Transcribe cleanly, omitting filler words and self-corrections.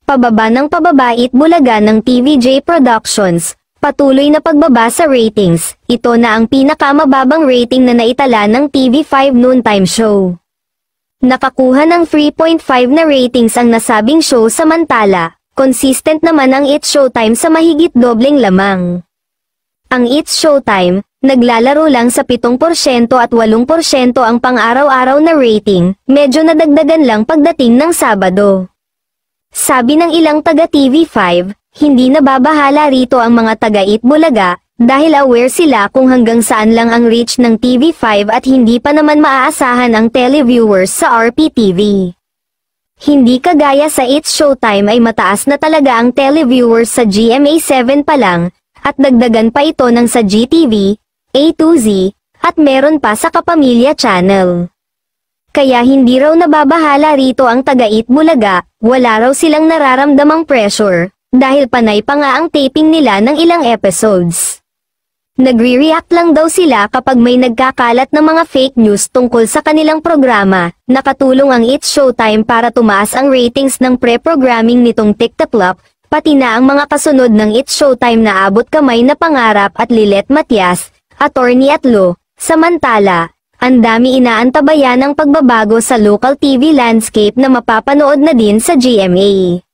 Pababa ng pababa Itbulaga ng TVJ Productions, patuloy na pagbaba sa ratings. Ito na ang pinakamababang rating na naitala ng TV5 noontime show. Nakakuha ng 3.5 na ratings ang nasabing show, samantala, consistent naman ang It's Showtime sa mahigit dobleng lamang. Ang It's Showtime, naglalaro lang sa 7% at 8% ang pang-araw-araw na rating, medyo nadagdagan lang pagdating ng Sabado. Sabi ng ilang taga TV5, hindi nababahala rito ang mga taga Itbulaga, dahil aware sila kung hanggang saan lang ang reach ng TV5 at hindi pa naman maaasahan ang televiewers sa RPTV. Hindi kagaya sa It's Showtime ay mataas na talaga ang televiewers sa GMA7 pa lang, at dagdagan pa ito ng sa GTV, A2Z, at meron pa sa Kapamilya Channel. Kaya hindi raw nababahala rito ang taga Itbulaga, wala raw silang nararamdamang pressure, dahil panay pa nga ang taping nila ng ilang episodes. Nagre-react lang daw sila kapag may nagkakalat ng mga fake news tungkol sa kanilang programa. Nakatulong ang It's Showtime para tumaas ang ratings ng pre-programming nitong TikTok, pati na ang mga kasunod ng It's Showtime na Abot Kamay na Pangarap at Lilet Matias, Attorney at Law. Samantala, ang dami inaantabayan ng pagbabago sa local TV landscape na mapapanood na din sa GMA.